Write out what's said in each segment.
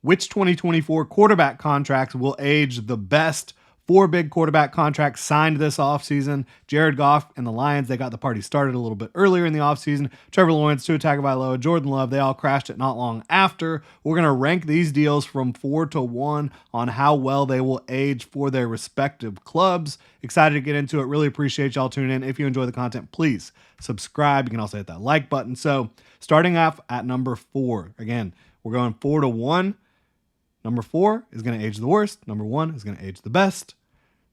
which 2024 quarterback contracts will age the best. 4 big quarterback contracts signed this offseason. Jared Goff and the Lions, they got the party started a little bit earlier in the offseason. Trevor Lawrence, Tua Tagovailoa, Jordan Love, they all crashed it not long after. We're going to rank these deals from 4 to 1 on how well they will age for their respective clubs. Excited to get into it. Really appreciate y'all tuning in. If you enjoy the content, please subscribe. You can also hit that like button. So starting off at number 4. Again, we're going 4 to 1. Number 4 is going to age the worst. Number 1 is going to age the best.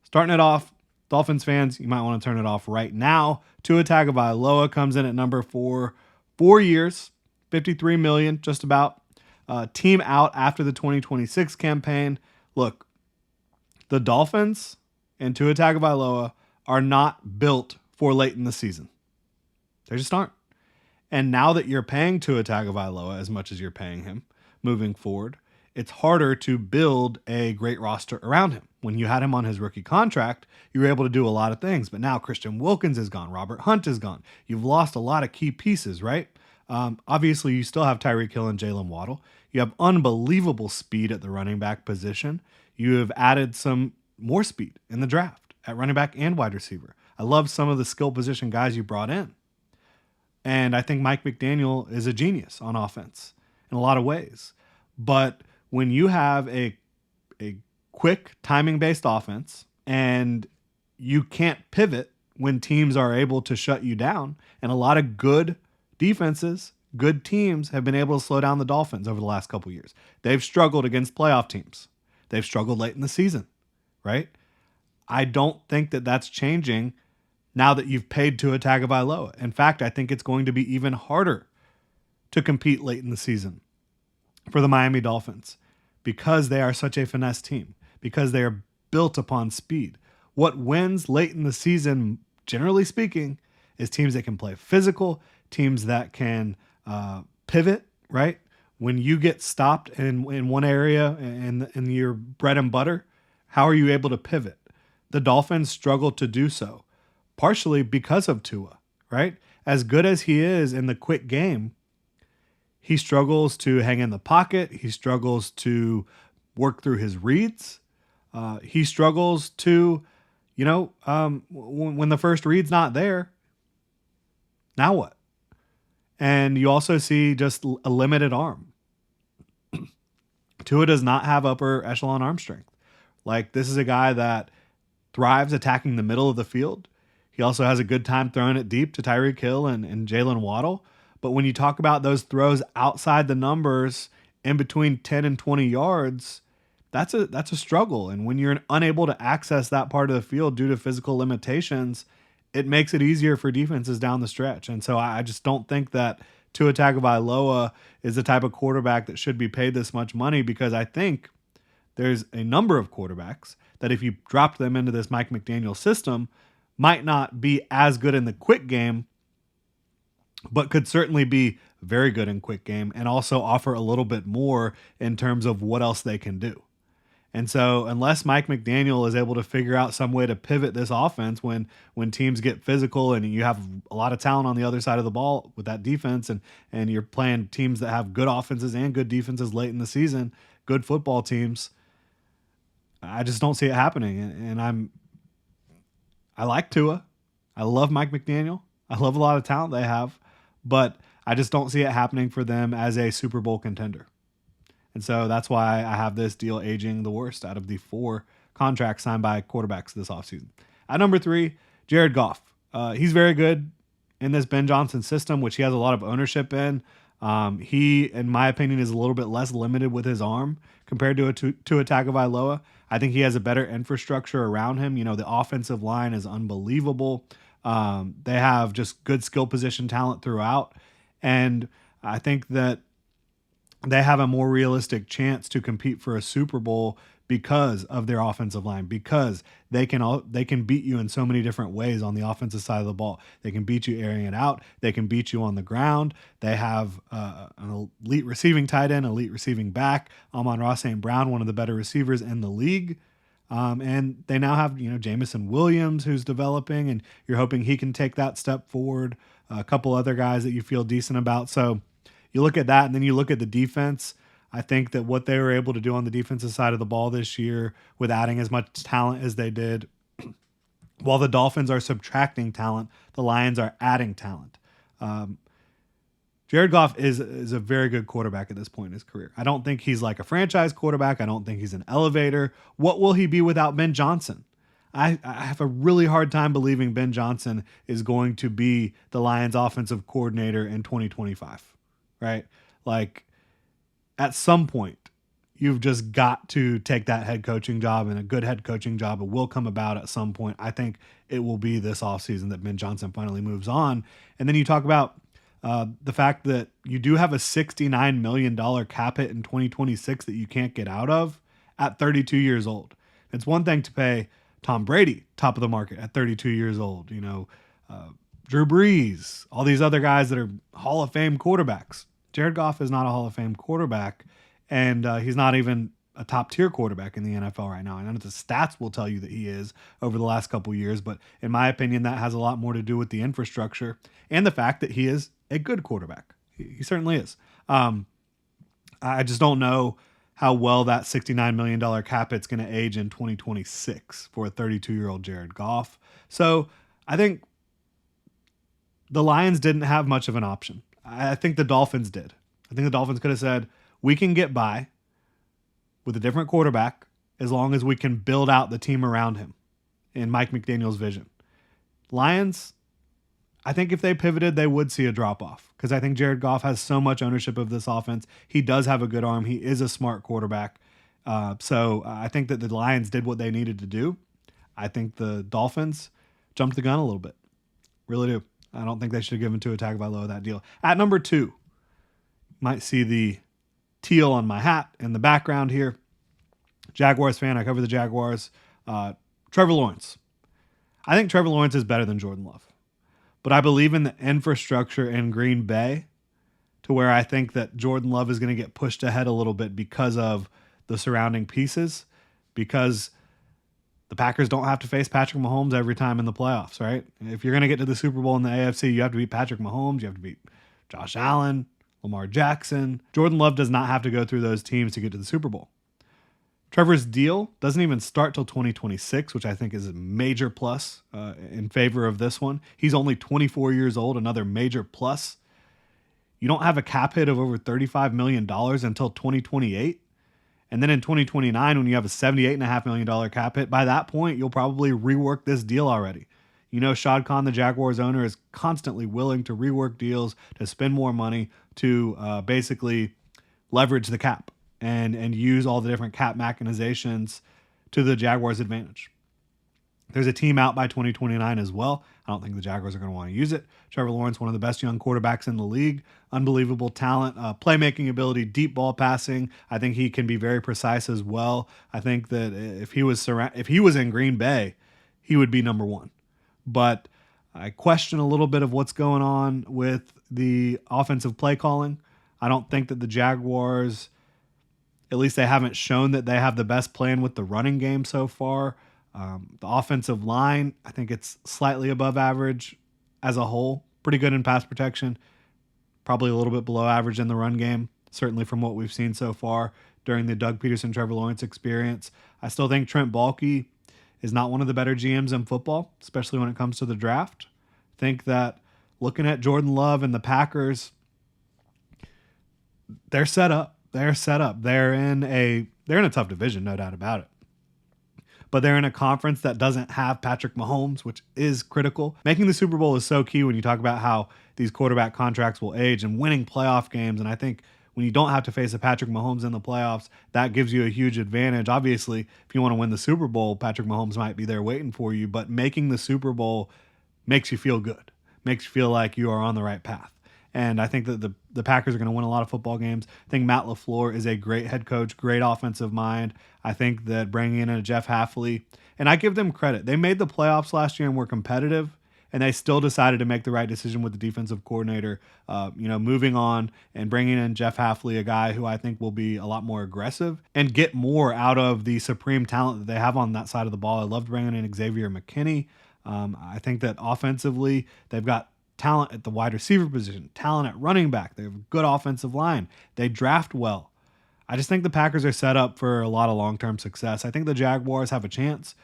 Starting it off, Dolphins fans, you might want to turn it off right now. Tua Tagovailoa comes in at number 4. 4 years, $53 million, just about. Team out after the 2026 campaign. Look, the Dolphins and Tua Tagovailoa are not built for late in the season. They just aren't. And now that you're paying Tua Tagovailoa as much as you're paying him moving forward, it's harder to build a great roster around him. When you had him on his rookie contract, you were able to do a lot of things. But now Christian Wilkins is gone. Robert Hunt is gone. You've lost a lot of key pieces, right? Obviously, you still have Tyreek Hill and Jalen Waddle. You have unbelievable speed at the running back position. You have added some more speed in the draft at running back and wide receiver. I love some of the skill position guys you brought in. And I think Mike McDaniel is a genius on offense in a lot of ways. But when you have a quick timing-based offense and you can't pivot when teams are able to shut you down, and a lot of good defenses, good teams have been able to slow down the Dolphins over the last couple of years. They've struggled against playoff teams. They've struggled late in the season, right? I don't think that that's changing now that you've paid Tua Tagovailoa. In fact, I think it's going to be even harder to compete late in the season for the Miami Dolphins because they are such a finesse team, because they are built upon speed. What wins late in the season, generally speaking, is teams that can play physical, teams that can pivot, right? When you get stopped in one area in your bread and butter, how are you able to pivot? The Dolphins struggle to do so, partially because of Tua, right? As good as he is in the quick game, he struggles to hang in the pocket. He struggles to work through his reads. He struggles to, when the first read's not there, now what? And you also see just a limited arm. Tua does not have upper echelon arm strength. Like, this is a guy that thrives attacking the middle of the field. He also has a good time throwing it deep to Tyreek Hill and Jalen Waddle. But when you talk about those throws outside the numbers in between 10 and 20 yards, that's a struggle. And when you're unable to access that part of the field due to physical limitations, it makes it easier for defenses down the stretch. And so I just don't think that Tua Tagovailoa is the type of quarterback that should be paid this much money, because I think there's a number of quarterbacks that if you dropped them into this Mike McDaniel system might not be as good in the quick game, but could certainly be very good in quick game and also offer a little bit more in terms of what else they can do. And so unless Mike McDaniel is able to figure out some way to pivot this offense when teams get physical and you have a lot of talent on the other side of the ball with that defense, and you're playing teams that have good offenses and good defenses late in the season, good football teams, I just don't see it happening. And I like Tua. I love Mike McDaniel. I love a lot of talent they have, but I just don't see it happening for them as a Super Bowl contender. And so that's why I have this deal aging the worst out of the 4 contracts signed by quarterbacks this offseason. At number 3, Jared Goff. He's very good in this Ben Johnson system, which he has a lot of ownership in. He, in my opinion, is a little bit less limited with his arm compared to Tua Tagovailoa. I think he has a better infrastructure around him. The offensive line is unbelievable. They have just good skill position talent throughout. And I think that they have a more realistic chance to compete for a Super Bowl because of their offensive line, because they can beat you in so many different ways on the offensive side of the ball. They can beat you airing it out. They can beat you on the ground. They have an elite receiving tight end, elite receiving back, Amon-Ra St. Brown, one of the better receivers in the league. And they now have, Jamison Williams, who's developing, and you're hoping he can take that step forward. A couple other guys that you feel decent about. So you look at that, and then you look at the defense. I think that what they were able to do on the defensive side of the ball this year with adding as much talent as they did, while the Dolphins are subtracting talent, the Lions are adding talent. Um, Jared Goff is a very good quarterback at this point in his career. I don't think he's like a franchise quarterback. I don't think he's an elevator. What will he be without Ben Johnson? I have a really hard time believing Ben Johnson is going to be the Lions offensive coordinator in 2025, right? Like at some point, you've just got to take that head coaching job, and a good head coaching job will come about at some point. I think it will be this offseason that Ben Johnson finally moves on. And then you talk about the fact that you do have a $69 million cap hit in 2026 that you can't get out of at 32 years old. It's one thing to pay Tom Brady top of the market at 32 years old, Drew Brees, all these other guys that are Hall of Fame quarterbacks. Jared Goff is not a Hall of Fame quarterback, and he's not even a top tier quarterback in the NFL right now. I know the stats will tell you that he is over the last couple of years, but in my opinion, that has a lot more to do with the infrastructure and the fact that he is a good quarterback. He certainly is. I just don't know how well that $69 million cap hit's going to age in 2026 for a 32-year-old Jared Goff. So I think the Lions didn't have much of an option. I think the Dolphins did. I think the Dolphins could have said, we can get by with a different quarterback as long as we can build out the team around him in Mike McDaniel's vision. Lions, I think if they pivoted, they would see a drop-off because I think Jared Goff has so much ownership of this offense. He does have a good arm. He is a smart quarterback. So I think that the Lions did what they needed to do. I think the Dolphins jumped the gun a little bit. Really do. I don't think they should have given Tua Tagovailoa that deal. At number 2, might see the teal on my hat in the background here. Jaguars fan. I cover the Jaguars. Trevor Lawrence. I think Trevor Lawrence is better than Jordan Love. But I believe in the infrastructure in Green Bay to where I think that Jordan Love is going to get pushed ahead a little bit because of the surrounding pieces, because the Packers don't have to face Patrick Mahomes every time in the playoffs, right? If you're going to get to the Super Bowl in the AFC, you have to beat Patrick Mahomes, you have to beat Josh Allen, Lamar Jackson. Jordan Love does not have to go through those teams to get to the Super Bowl. Trevor's deal doesn't even start till 2026, which I think is a major plus in favor of this one. He's only 24 years old, another major plus. You don't have a cap hit of over $35 million until 2028. And then in 2029, when you have a $78.5 million cap hit, by that point, you'll probably rework this deal already. You know, Shad Khan, the Jaguars owner, is constantly willing to rework deals, to spend more money, to basically leverage the cap and use all the different cap machinations to the Jaguars' advantage. There's a team out by 2029 as well. I don't think the Jaguars are going to want to use it. Trevor Lawrence, one of the best young quarterbacks in the league. Unbelievable talent, playmaking ability, deep ball passing. I think he can be very precise as well. I think that if he was in Green Bay, he would be number 1. But I question a little bit of what's going on with the offensive play calling. I don't think that the Jaguars, at least they haven't shown that they have the best plan with the running game so far. The offensive line, I think it's slightly above average as a whole. Pretty good in pass protection. Probably a little bit below average in the run game, certainly from what we've seen so far during the Doug Peterson, Trevor Lawrence experience. I still think Trent Baalke is not one of the better GMs in football, especially when it comes to the draft. I think that looking at Jordan Love and the Packers, they're set up. They're in a tough division, no doubt about it. But they're in a conference that doesn't have Patrick Mahomes, which is critical. Making the Super Bowl is so key when you talk about how these quarterback contracts will age and winning playoff games. And I think when you don't have to face a Patrick Mahomes in the playoffs, that gives you a huge advantage. Obviously, if you want to win the Super Bowl, Patrick Mahomes might be there waiting for you, but making the Super Bowl makes you feel good, makes you feel like you are on the right path. And I think that the Packers are going to win a lot of football games. I think Matt LaFleur is a great head coach, great offensive mind. I think that bringing in a Jeff Hafley, and I give them credit. They made the playoffs last year and were competitive, and they still decided to make the right decision with the defensive coordinator, moving on and bringing in Jeff Hafley, a guy who I think will be a lot more aggressive and get more out of the supreme talent that they have on that side of the ball. I loved bringing in Xavier McKinney. I think that offensively, they've got talent at the wide receiver position, talent at running back. They have a good offensive line. They draft well. I just think the Packers are set up for a lot of long-term success. I think the Jaguars have a chance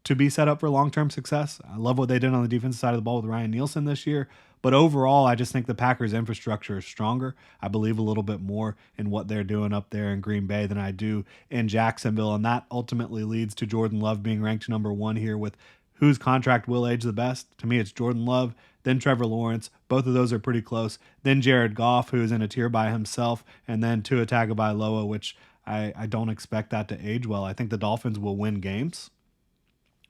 to be set up for long-term success. I love what they did on the defensive side of the ball with Ryan Nielsen this year. But overall, I just think the Packers' infrastructure is stronger. I believe a little bit more in what they're doing up there in Green Bay than I do in Jacksonville. And that ultimately leads to Jordan Love being ranked number one here with whose contract will age the best. To me, it's Jordan Love, then Trevor Lawrence. Both of those are pretty close. Then Jared Goff, who is in a tier by himself. And then Tua Tagovailoa, which I don't expect that to age well. I think the Dolphins will win games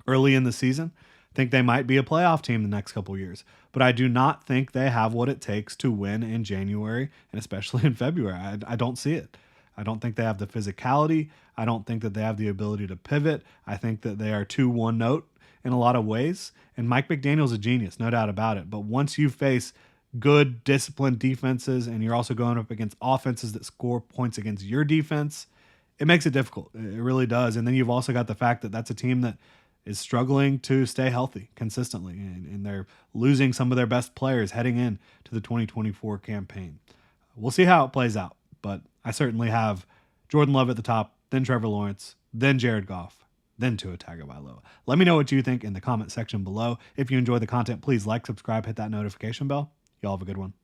early in the season. I think they might be a playoff team the next couple years, but I do not think they have what it takes to win in January and especially in February. I don't see it. I don't think they have the physicality. I don't think that they have the ability to pivot. I think that they are too one note in a lot of ways. And Mike McDaniel's a genius, no doubt about it. But once you face good, disciplined defenses and you're also going up against offenses that score points against your defense, it makes it difficult. It really does. And then you've also got the fact that that's a team that is struggling to stay healthy consistently, and they're losing some of their best players heading in to the 2024 campaign. We'll see how it plays out, but I certainly have Jordan Love at the top, then Trevor Lawrence, then Jared Goff, then Tua Tagovailoa. Let me know what you think in the comment section below. If you enjoy the content, please like, subscribe, hit that notification bell. Y'all have a good one.